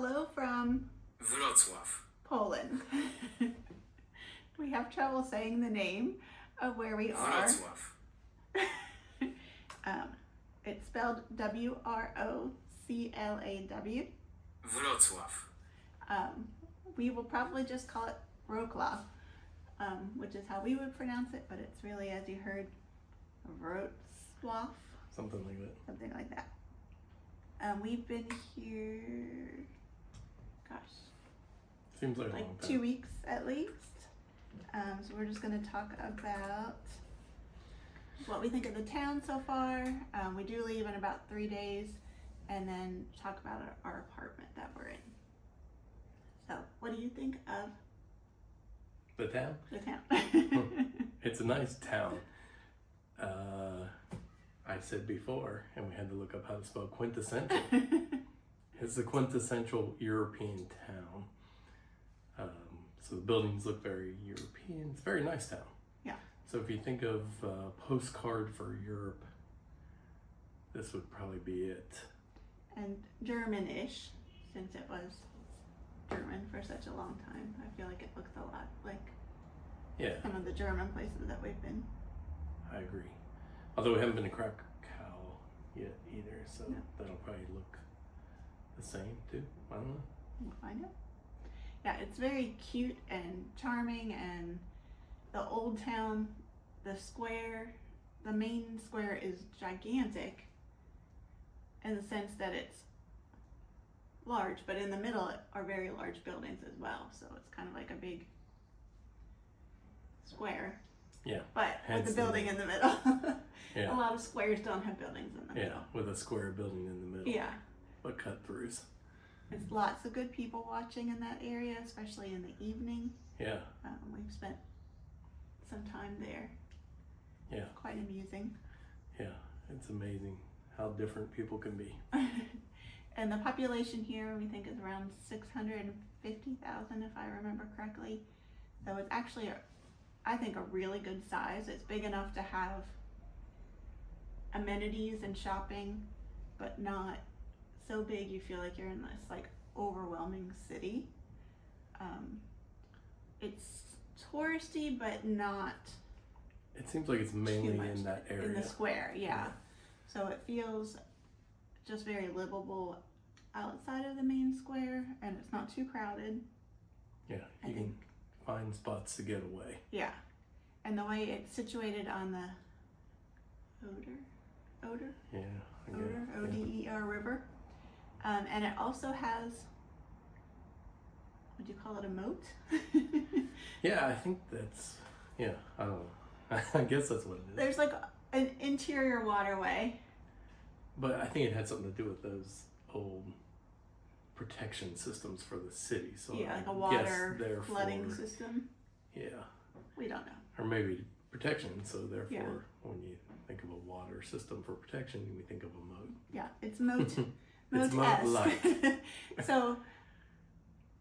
Hello from Wrocław. Poland. We have trouble saying the name of where we are. Wrocław. It's spelled W-R-O-C-L-A-W. Wrocław. We will probably just call it Wroclaw, which is how we would pronounce it, but it's really, as you heard, Wrocław. Something like that. Something like that. We've been here, Seems like a long like time. 2 weeks at least. So we're just going to talk about what we think of the town so far. We do leave in about 3 days, and then talk about our apartment that we're in. So, what do you think of The town? the town? It's a nice town. I said before, and we had to look up how to spell quintessential. It's a quintessential European town. So the buildings look very European. It's a very nice town. Yeah. So if you think of a postcard for Europe, this would probably be it. And German-ish, since it was German for such a long time. I feel like it looks a lot like some of the German places that we've been. I agree. Although we haven't been to Krakow yet either, so No. that'll probably look the same too. I don't know. We'll find out. Yeah, it's very cute and charming, and the old town, the square, the main square is gigantic in the sense that it's large, but in the middle are very large buildings as well, so it's kind of like a big square. Yeah. But Hence with the building in the middle. Yeah. A lot of squares don't have buildings in the Yeah, middle. with a square building in the middle. Yeah. But cut throughs. It's lots of good people watching in that area, especially in the evening. Yeah. We've spent some time there. Yeah. Quite amusing. Yeah. It's amazing how different people can be. And the population here, we think, is around 650,000, if I remember correctly. So it's actually, I think, a really good size. It's big enough to have amenities and shopping, but not so big you feel like you're in this like overwhelming city. It's touristy, but not It seems like it's mainly in that area. in the square. Yeah. So it feels just very livable outside of the main square, and it's not too crowded. Yeah. You can find spots to get away. Yeah. And the way it's situated on the Oder, Yeah. O-D-E-R river. And it also has, would you call it a moat? Yeah, I think that's, I don't know. I guess that's what it is. There's like an interior waterway. But I think it had something to do with those old protection systems for the city. So Yeah, like a I water guess therefore, flooding system. Yeah. We don't know. Or maybe protection, so therefore Yeah. when you think of a water system for protection, we think of a moat. Yeah, it's moat. It's moat-esque. moat-like. So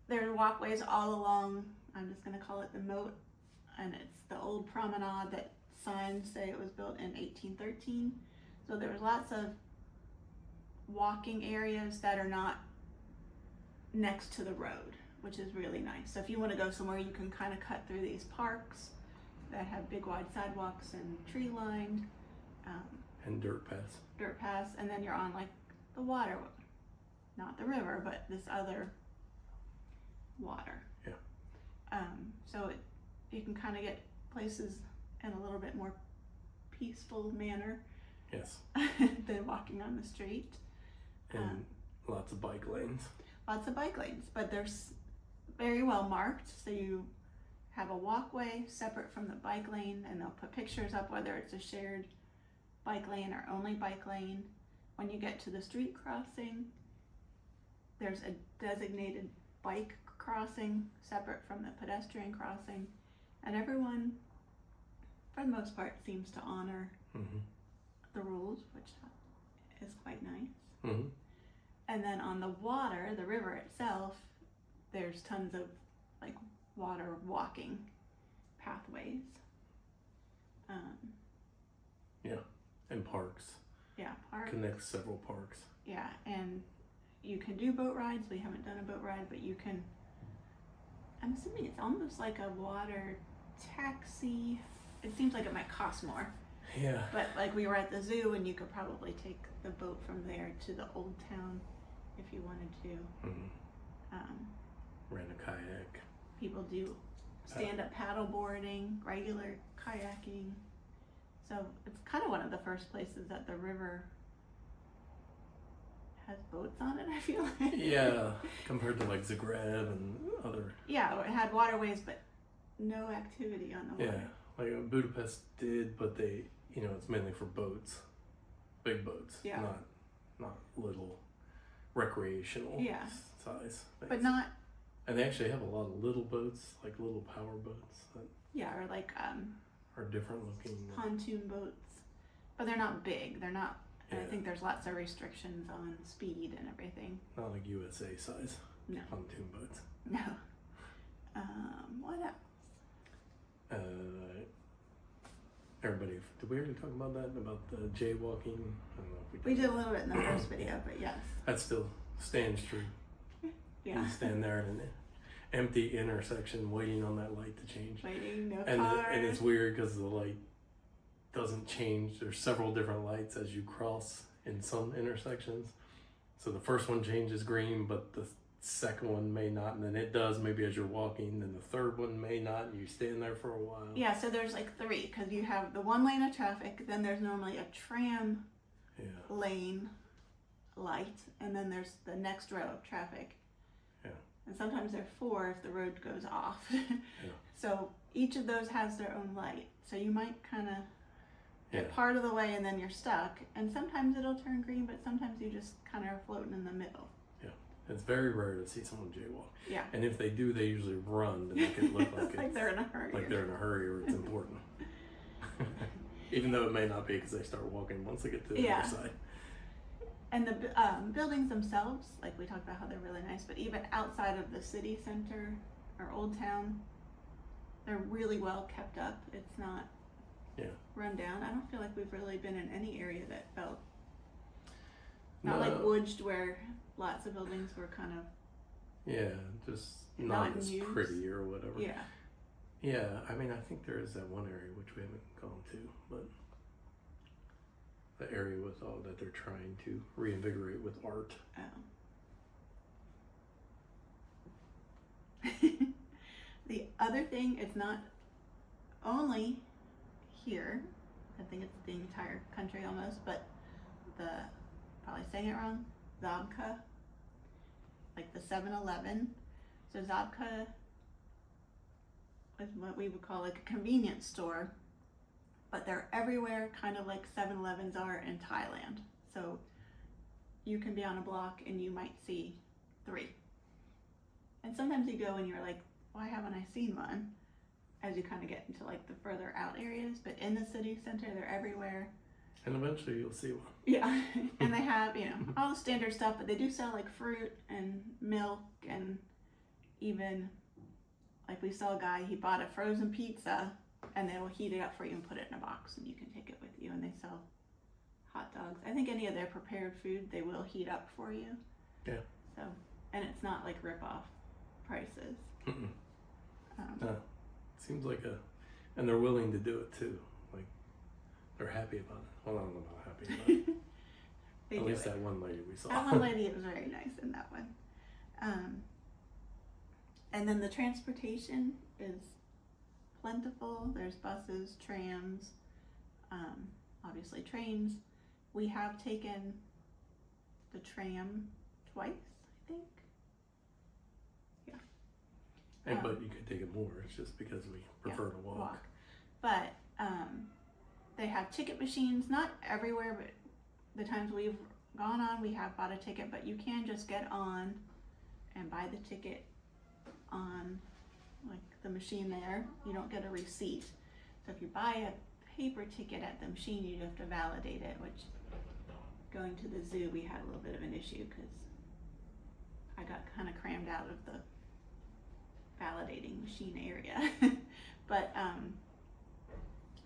there are walkways all along. I'm just going to call it the moat, and it's the old promenade that signs say it was built in 1813. So there was lots of walking areas that are not next to the road, which is really nice. So if you want to go somewhere, you can kind of cut through these parks that have big wide sidewalks and tree lined And dirt paths. and then you're on like the water, not the river, but this other water. Yeah. So you can kind of get places in a little bit more peaceful manner Yes. than walking on the street. And lots of bike lanes. Lots of bike lanes, but they're very well marked, so you have a walkway separate from the bike lane, and they'll put pictures up whether it's a shared bike lane or only bike lane. When you get to the street crossing, there's a designated bike crossing separate from the pedestrian crossing, and everyone, for the most part, seems to honor the rules, which is quite nice. Mm-hmm. And then on the water, the river itself, there's tons of like water walking pathways. And parks. Yeah, parks. Connects several parks. Yeah, and you can do boat rides. We haven't done a boat ride, but you can, I'm assuming it's almost like a water taxi. It seems like it might cost more. Yeah. But like we were at the zoo and you could probably take the boat from there to the old town if you wanted to. Mm-hmm. Rent a kayak. People do stand-up paddle boarding, regular kayaking. So it's kind of one of the first places that the river has boats on it, I feel like. Yeah, compared to like Zagreb and other. Yeah, it had waterways, but no activity on the water. Yeah, like Budapest did, but they, it's mainly for boats, big boats, Yeah. not little recreational size things. But not. And they actually have a lot of little boats, like little power boats that or like are different looking. Pontoon boats, but they're not big. They're not. Yeah. I think there's lots of restrictions on speed and everything. Not like USA size. No. Pontoon boats. No. What else? Everybody, did we already talk about that? About the jaywalking? I don't know if We did a little bit in the first video, but yes. That still stands true. Yeah. You stand there in an empty intersection waiting on that light to change. Waiting, no And cars. and it's weird because the light doesn't change. There's several different lights as you cross in some intersections. So the first one changes green, but the second one may not, and then it does maybe as you're walking, then the third one may not, and you stand there for a while. Yeah, so there's like three, because you have the one lane of traffic, then there's normally a tram lane light, and then there's the next row of traffic. Yeah. And sometimes there are four if the road goes off. So each of those has their own light. So you might kind of get part of the way and then you're stuck. And sometimes it'll turn green, but sometimes you just kind of are floating in the middle. Yeah. It's very rare to see someone jaywalk. Yeah. And if they do, they usually run to make it look like like they're in a hurry. Like they're in a hurry or it's important. Even though it may not be because they start walking once they get to the other side. And the buildings themselves, like we talked about how they're really nice, but even outside of the city center or Old Town, they're really well kept up. It's not run down. I don't feel like we've really been in any area that felt not like Woodged where lots of buildings were kind of just not as used. pretty or whatever. Yeah, I mean, I think there is that one area which we haven't gone to, but the area with all that they're trying to reinvigorate with art. The other thing, it's not only here, I think it's the entire country almost, but probably saying it wrong, Zabka, like the 7-Eleven. So Zabka is what we would call like a convenience store, but they're everywhere, kind of like 7-Elevens are in Thailand. So you can be on a block and you might see 3. And sometimes you go and you're like, why haven't I seen one? As you kind of get into like the further out areas, but in the city center, they're everywhere. And eventually you'll see one. Yeah, and they have, all the standard stuff, but they do sell like fruit and milk, and even like we saw a guy, he bought a frozen pizza and they will heat it up for you and put it in a box and you can take it with you, and they sell hot dogs. I think any of their prepared food they will heat up for you. Yeah. So, and it's not like rip-off prices. No, seems like and they're willing to do it too. Like they're happy about it. Well, I don't know about happy about it. At least that one lady we saw. That one lady, it was very nice in that one. And then the transportation is plentiful. There's buses, trams, obviously trains. We have taken the tram twice, I think. Yeah. But you could take it more. It's just because we prefer to walk. But they have ticket machines, not everywhere, but the times we've gone on, we have bought a ticket, but you can just get on and buy the ticket on like the machine there. You don't get a receipt. So if you buy a paper ticket at the machine, you have to validate it, which going to the zoo, we had a little bit of an issue because I got kind of crammed out of the validating machine area. But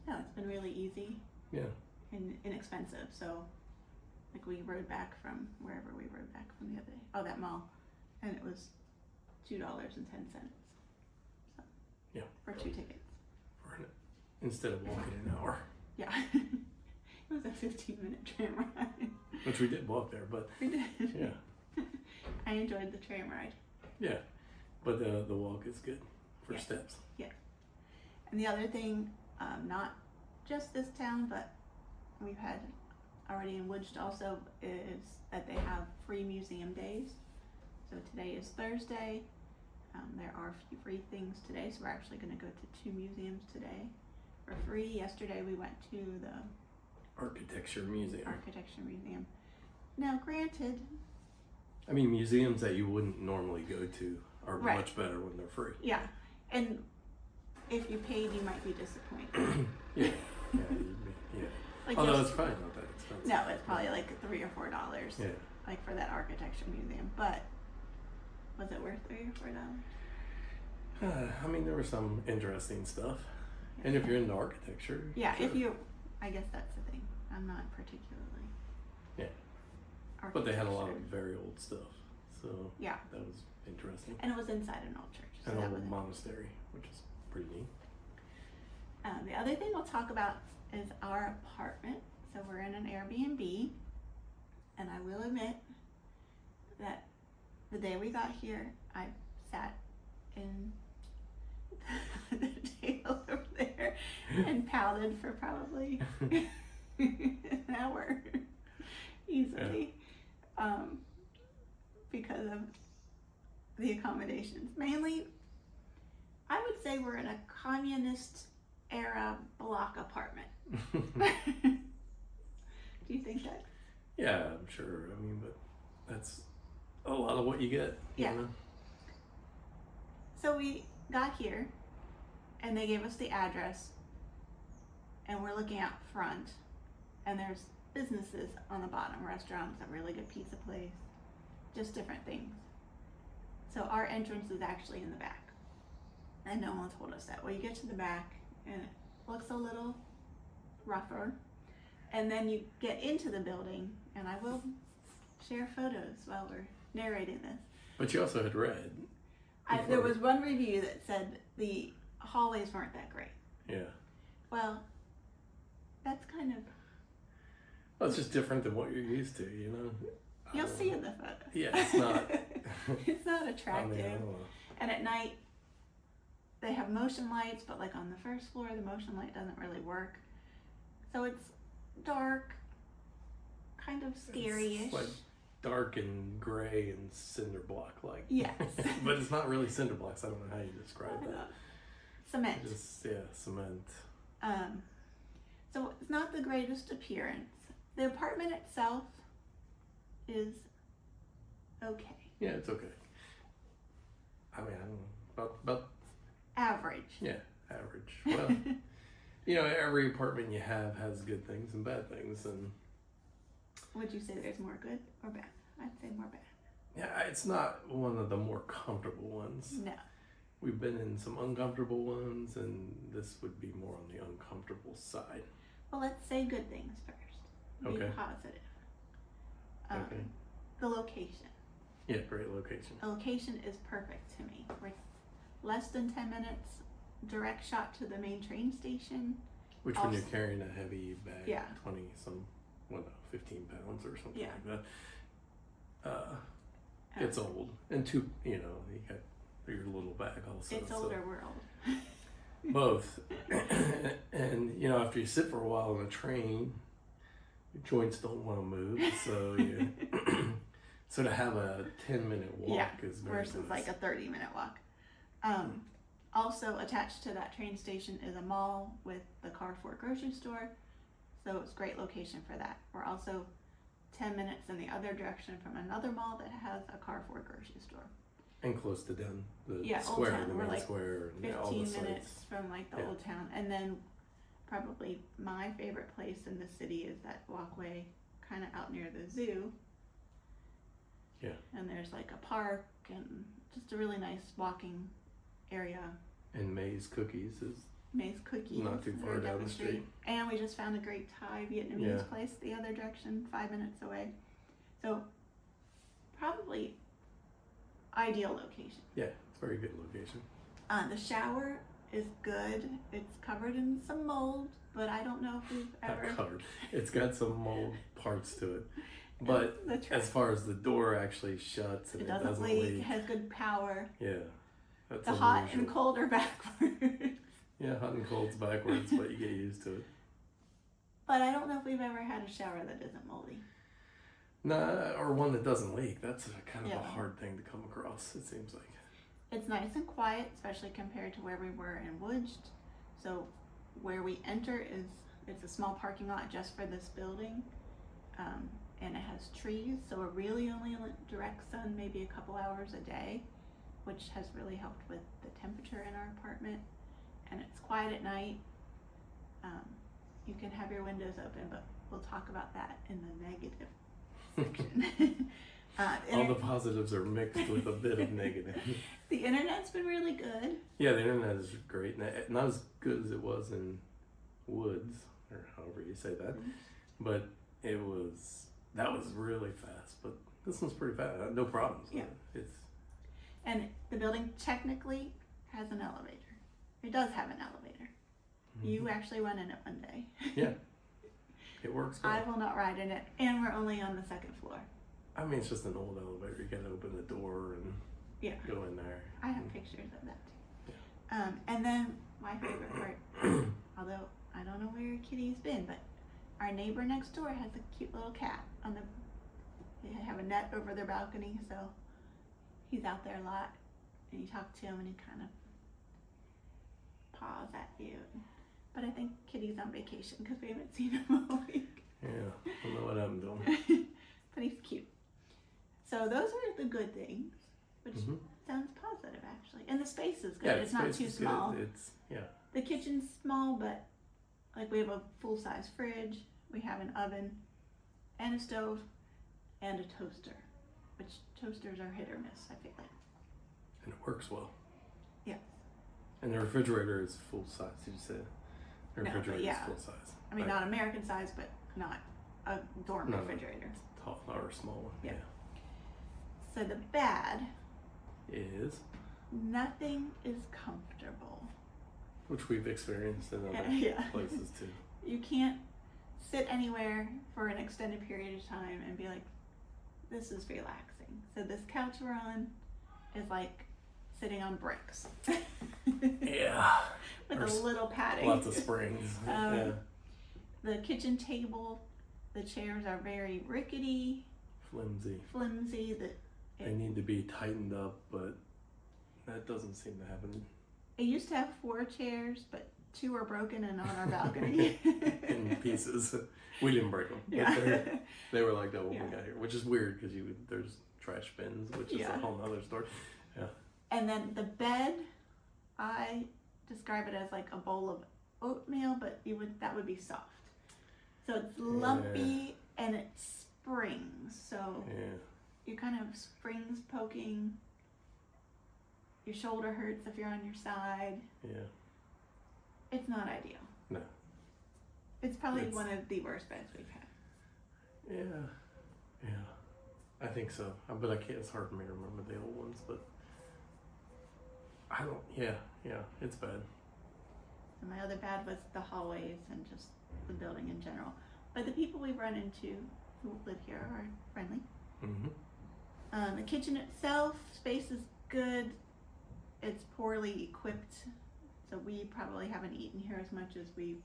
no, it's been really easy and inexpensive. So Like we rode back from wherever we rode back from the other day. Oh, that mall. And it was $2.10. So, Yeah. for 2 tickets. Instead of walking an hour. Yeah. It was a 15-minute tram ride. Which we did walk there, but We did. yeah. I enjoyed the tram ride. Yeah. But the walk is good for Yeah. steps. And the other thing, not just this town, but we've had already in Woodged also, is that they have free museum days. So today is Thursday. There are a few free things today, so we're actually going to go to 2 museums today for free. Yesterday we went to the Architecture Museum. Architecture Museum. Now, granted, I mean, museums that you wouldn't normally go to are Right. much better when they're free. yeah, and if you paid, you might be disappointed. Yeah. Yeah. Like Although just- it's probably not that expensive. no, it's probably like $3 or $4. Yeah. Like for that architecture museum, but was it worth $3 or $4? I mean, there was some interesting stuff. And if you're into architecture. Yeah, sure. if you, I guess that's the thing. I'm not particularly. Yeah. But they had a lot of architecture. very old stuff. So Yeah, that was interesting. and it was inside an old church. So An that old was monastery, which is pretty neat. the other thing we'll talk about is our apartment. So we're in an Airbnb, and I will admit that the day we got here, I sat in the table over there and pouted for probably an hour easily, because of the accommodations. Mainly, I would say we're in a communist era block apartment. Do you think that? Yeah, I'm sure. I mean, but that's a lot of what you get. Yeah. You know? So we got here, and they gave us the address, and we're looking out front, and there's businesses on the bottom, restaurants, a really good pizza place, just different things. So our entrance is actually in the back, and no one told us that. Well, you get to the back, and it looks a little rougher, and then you get into the building, and I will share photos while we're narrating this. But you also had read. There was one review that said the hallways weren't that great. Yeah. Well, that's kind of, Well, it's just different than what you're used to, you know? you'll see in the photo. Yeah, it's not. It's not I attractive. mean, I don't know. And at night, they have motion lights, but like on the first floor, the motion light doesn't really work. So it's dark, kind of scary-ish. It's like dark and gray and cinder block like. Yes. But it's not really cinder blocks. I don't know how you describe that. Cement. Just cement. So it's not the greatest appearance. The apartment itself is okay. Yeah, it's okay. I mean, I don't know. About Average. yeah, average. Well, you know, every apartment you have has good things and bad things, and Would you say there's more good or bad? I'd say more bad. yeah, it's not one of the more comfortable ones. No. We've been in some uncomfortable ones, and this would be more on the uncomfortable side. Well, let's say good things first. Be Okay. positive. Okay. The location. Yeah, great location. The location is perfect to me. We're less than 10 minutes, direct shot to the main train station. Which when Also- you're carrying a heavy bag, Yeah. 20 some, 15 pounds or something Yeah. like that, it's old. And you know, you got your little bag also. It's so- older world. Both. And, you know, after you sit for a while on a train, your joints don't want to move. So, so to have a 10-minute walk Yeah, is very versus nice. like a 30-minute walk. Also attached to that train station is a mall with the Carrefour grocery store. So it's a great location for that. We're also 10 minutes in the other direction from another mall that has a Carrefour grocery store. And close to down the Yeah, Old square, Town. the We're main like square, and all 15 the minutes sites. from like the Yeah. old town. And then probably my favorite place in the city is that walkway kind of out near the zoo. Yeah. And there's like a park and just a really nice walking area. And May's Cookies is Maze Cookies. Not too far down the street. And we just found a great Thai Vietnamese place the other direction, 5 minutes away. So probably ideal location. Yeah, it's a very good location. The shower is good. It's covered in some mold, but I don't know if we've ever... Not covered. It's got some mold parts to it. But as far as the door actually shuts and it doesn't leak. It has good power. Yeah. That's the hot and cold are backwards. Yeah, hot and cold's backwards, but you get used to it. But I don't know if we've ever had a shower that isn't moldy. Nah, or one that doesn't leak. That's kind of a hard thing to come across, it seems like. It's nice and quiet, especially compared to where we were in Woodged. So where we enter it's a small parking lot just for this building. And it has trees, so it really only direct sun maybe a couple hours a day, which has really helped with the temperature in our apartment. And it's quiet at night. You can have your windows open, but we'll talk about that in the negative section. All the positives are mixed with a bit of negative. The internet's been really good. Yeah, the internet is great. Not as good as it was in Woods, or however you say that, but that was really fast. But this one's pretty fast. No problems. Yeah. And the building technically has an elevator. It does have an elevator. Mm-hmm. You actually went in it one day. Yeah. It works well. I will not ride in it, and we're only on the second floor. I mean, it's just an old elevator. You gotta open the door and go in there. I have pictures of that too. Yeah. And then my favorite part, although I don't know where your kitty's been, but our neighbor next door has a cute little cat they have a net over their balcony, so he's out there a lot, and you talk to him and he kind of paws at you. But I think Kitty's on vacation because we haven't seen him all week. Yeah, I don't know what I'm doing. But he's cute. So those are the good things, which sounds positive actually. And the space is good. Yeah, it's not too small. Good. The kitchen's small, but like we have a full-size fridge, we have an oven and a stove and a toaster, which toasters are hit or miss, I feel like. And it works well. Yeah. And the refrigerator is full size, did you say? The refrigerator is full size. I mean, not American size, but not a dorm refrigerator. Tall or small one. Yeah. So the bad is nothing is comfortable. Which we've experienced in other places too. You can't sit anywhere for an extended period of time and be like, this is relaxing. So this couch we're on is like sitting on bricks. Yeah. With a little padding. Lots of springs. The kitchen table, the chairs are very rickety. Flimsy. They need to be tightened up, but that doesn't seem to happen. It used to have 4 chairs, but 2 are broken and on our balcony. In pieces. We didn't break them. Yeah. They were like that when we got here, which is weird because there's trash bins, which is a whole nother story. Yeah. And then the bed, I describe it as like a bowl of oatmeal, but that would be soft. So it's lumpy and it springs. So you kind of springs poking. Your shoulder hurts if you're on your side. Yeah. It's not ideal. No. It's probably one of the worst beds we've had. Yeah. I think so. But I can't. It's hard for me to remember the old ones. But I don't. Yeah. It's bad. And my other bad was the hallways and just the building in general. But the people we've run into who live here are friendly. Mm-hmm. The kitchen itself, space is good. It's poorly equipped, so we probably haven't eaten here as much as we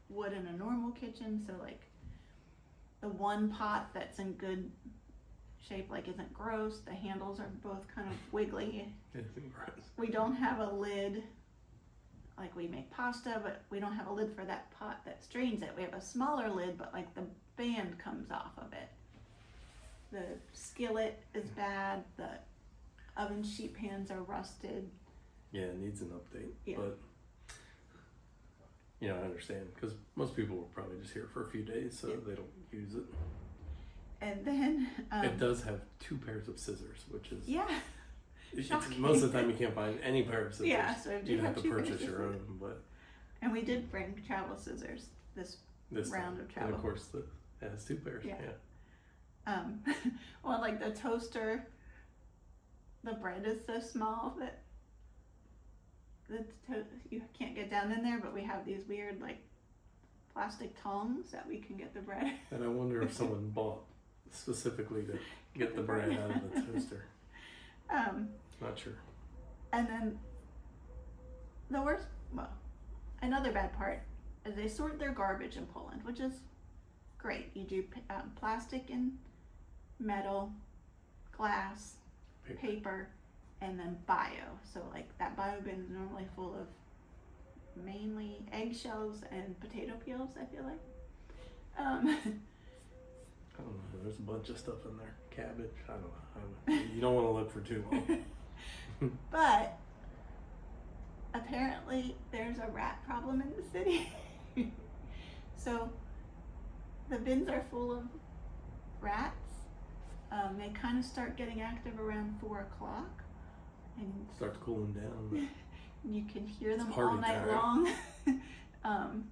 would in a normal kitchen. So like the one pot that's in good shape isn't gross. The handles are both kind of wiggly. It's gross. We don't have a lid. Like we make pasta, but we don't have a lid for that pot that strains it. We have a smaller lid, but like the band comes off of it. The skillet is bad. The oven sheet pans are rusted. Yeah, it needs an update. Yeah. But I understand because most people were probably just here for a few days, so they don't use it. And then it does have 2 pairs of scissors, which is shocking. Most of the time you can't find any pair of scissors. Yeah, so you have to purchase your own. But And we did bring travel scissors this round time. of travel. And of course, it has 2 pairs. Yeah. Yeah. Well, like the toaster, the bread is so small that you can't get down in there, but we have these weird like plastic tongs that we can get the bread. And I wonder if someone bought specifically to get the bread out of the toaster. Not sure. And then the worst, well, another bad part is they sort their garbage in Poland, which is great. You do plastic and metal, glass, paper, and then bio. So like that bio bin is normally full of mainly eggshells and potato peels, I feel like. I don't know. There's a bunch of stuff in there. Cabbage. I don't know. You don't want to look for too long. But apparently there's a rat problem in the city. So the bins are full of rats. They kind of start getting active around 4 o'clock. And Starts cooling down. you can hear them party all night time. long.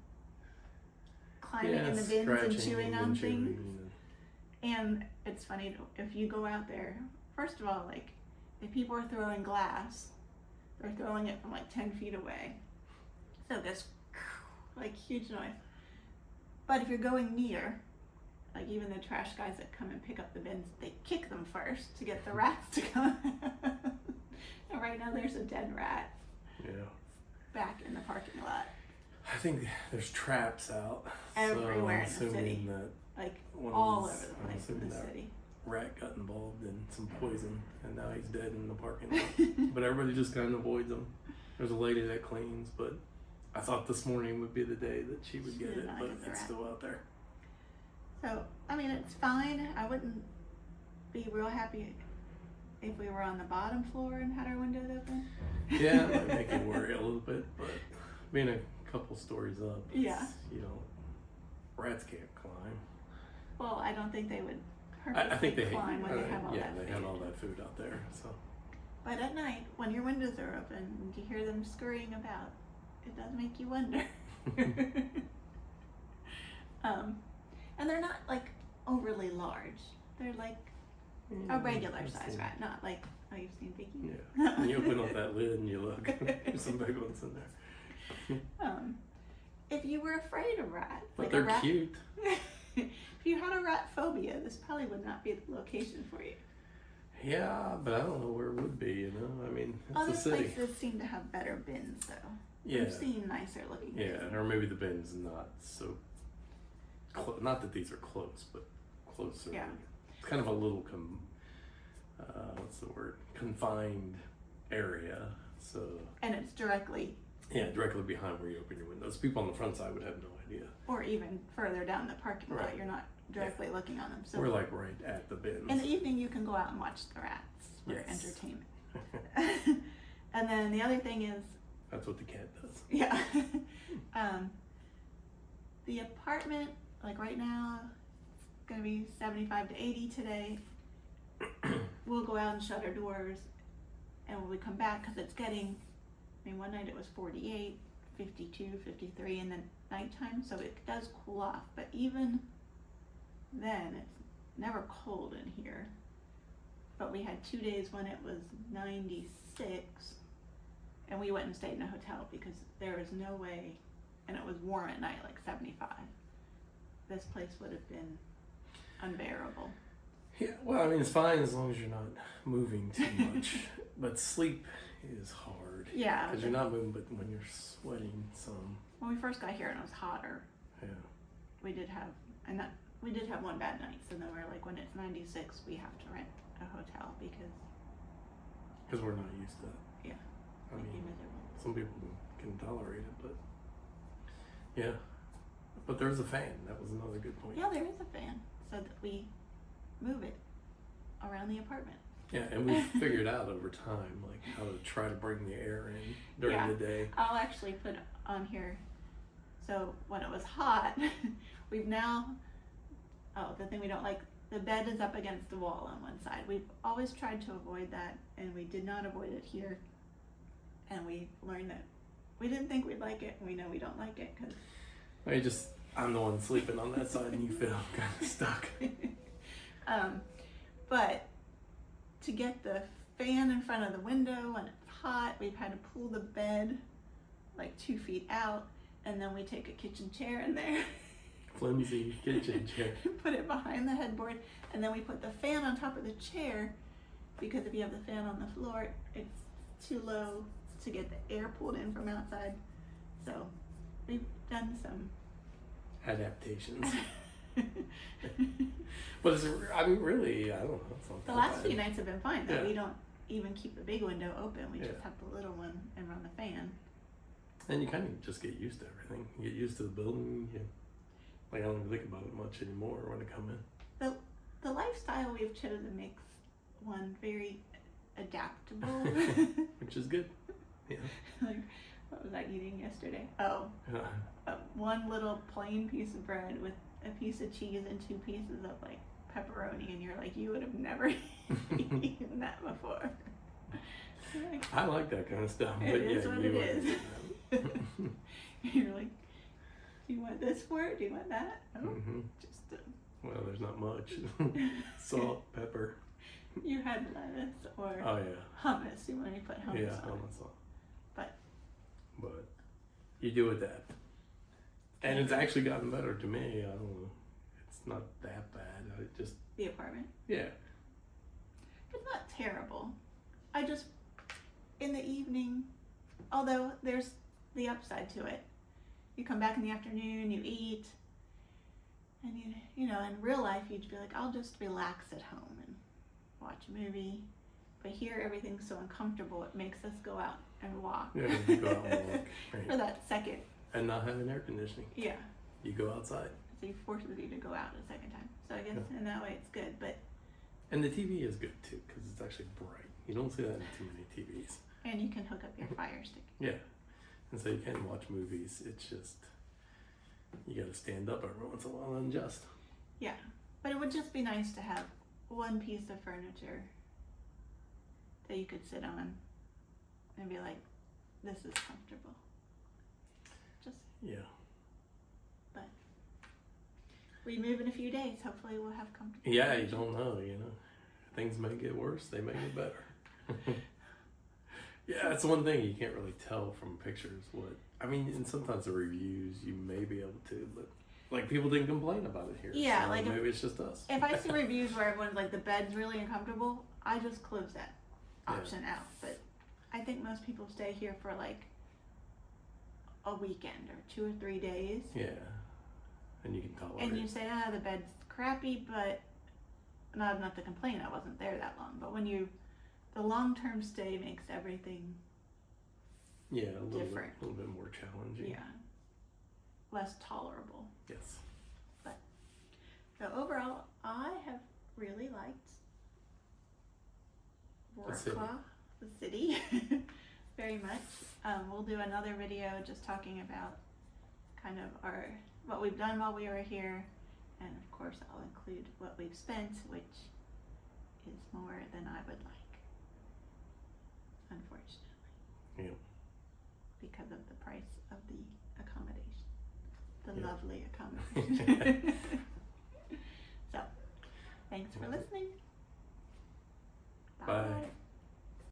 Climbing in the bins and chewing on things. And it's funny, if you go out there, first of all, like, if people are throwing glass, they're throwing it from like 10 feet away. So this, like, huge noise. But if you're going near, like even the trash guys that come and pick up the bins, they kick them first to get the rats to come. And right now there's a dead rat. Yeah. Back in the parking lot. I think there's traps out. Everywhere so in the city. That like all over the place in the city. Rat got involved in some poison and now he's dead in the parking lot. But everybody just kind of avoids him. There's a lady that cleans, but I thought this morning would be the day that she would get it, but it's still out there. So, I mean, it's fine. I wouldn't be real happy if we were on the bottom floor and had our windows open. Yeah, it might make you worry a little bit, but being a couple stories up, yeah, you know, rats can't climb. Well, I don't think they would I think they climb when they have all that food. Yeah, they have all that food out there, so. But at night, when your windows are open and you hear them scurrying about, it does make you wonder. And they're not like overly large. They're like a regular size rat, not like, oh, you've seen Vicky? Yeah. When you open up that lid and you look, there's some big ones in there. If you were afraid of rats, but like they're a rat, cute. If you had a rat phobia, this probably would not be the location for you. Yeah, but I don't know where it would be, you know? I mean, it's Other a city. places seem to have better bins, though. Yeah. I've seen nicer looking bins. Yeah, or maybe the bin's not so not that these are close, but closer. Yeah. It's kind of a little what's the word? Confined area. So. And it's directly. Yeah, directly behind where you open your windows. People on the front side would have no idea. Or even further down the parking lot, Right. you're not directly looking on them. So we're like right at the bins. in the evening, you can go out and watch the rats for Yes. entertainment. And then the other thing is. That's what the cat does. Yeah. The apartment, like right now, it's gonna be 75 to 80 today. We'll go out and shut our doors, and when we come back, because it's getting, I mean, one night it was 48, 52, 53 in the nighttime, so it does cool off. But even then, it's never cold in here. But we had 2 days when it was 96, and we went and stayed in a hotel because there was no way, and it was warm at night, like 75. This place would have been unbearable. Yeah, well, I mean, it's fine as long as you're not moving too much. But sleep is hard. Yeah. Because you're not moving, but when you're sweating some. When we first got here and it was hotter, Yeah. we did have one bad night. So then we're like, when it's 96, we have to rent a hotel because we're not used to it. Yeah. I Make you mean, miserable. some people can tolerate it, but yeah. But there's a fan. That was another good point. Yeah, there is a fan, so that we move it around the apartment. Yeah, and we figured out over time, like, how to try to bring the air in during the day. I'll actually put on here, so when it was hot, we've now, the thing we don't like, the bed is up against the wall on one side. We've always tried to avoid that, and we did not avoid it here. And we learned that we didn't think we'd like it, and we know we don't like it because I'm the one sleeping on that side and you feel kind of stuck. But to get the fan in front of the window when it's hot, we've had to pull the bed like 2 feet out, and then we take a kitchen chair in there. Flimsy kitchen chair. Put it behind the headboard, and then we put the fan on top of the chair, because if you have the fan on the floor, it's too low to get the air pulled in from outside. So we've done some adaptations. But really, I don't know. It's not the that last bad. few nights have been fine, though. Yeah. We don't even keep the big window open. We Yeah. just have the little one and run the fan. And you kind of just get used to everything. You get used to the building. I don't even think about it much anymore when I come in. The lifestyle we've chosen makes one very adaptable. Which is good. Yeah. Like, what was I eating yesterday? Oh, one little plain piece of bread with a piece of cheese and 2 pieces of like pepperoni, and you're like, you would have never eaten that before. Like, I like that kind of stuff. it But is yeah, what you it wouldn't is. do that. You're like, do you want this for it? Do you want that? Oh, Mhm. just Well, there's not much. Salt, pepper. you had lettuce or Oh, yeah. hummus. You want to put hummus Yeah, on it. almost all. But you do adapt. And it's actually gotten better to me. I don't know. It's not that bad. The apartment. Yeah. It's not terrible. I just, in the evening, although there's the upside to it. You come back in the afternoon, you eat, and you know, in real life you'd be like, I'll just relax at home and watch a movie. But here everything's so uncomfortable, it makes us go out and walk. Yeah, you go out and walk. For Right. that second. And not having air conditioning. Yeah. You go outside. So you forces you to go out a second time. So I guess in that way it's good, but And the TV is good too, because it's actually bright. You don't see that in too many TVs. and you can hook up your Fire Stick. Yeah. And so you can watch movies. It's just, you gotta stand up every once in a while and adjust. Yeah. But it would just be nice to have one piece of furniture that you could sit on and be like, this is comfortable. Just, Yeah. but we move in a few days. Hopefully we'll have comfortable. Yeah, you don't know, you know. Things may get worse, they may get better. Yeah, that's one thing you can't really tell from pictures and sometimes the reviews you may be able to, but like people didn't complain about it here. Yeah, so like maybe it's just us. If I see reviews where everyone's like, the bed's really uncomfortable, I just close that option out. But I think most people stay here for like a weekend or 2 or 3 days. Yeah. And you can tolerate And you it. say, the bed's crappy, but not enough to complain. I wasn't there that long. But when the long-term stay makes everything, Yeah, a little different. bit more challenging. less tolerable. Yes. So overall, I have really liked Wroclaw, the city, very much. We'll do another video just talking about kind of what we've done while we were here, and of course I'll include what we've spent, which is more than I would like, unfortunately. Yeah. Because of the price of the accommodation, the Yeah. lovely accommodation.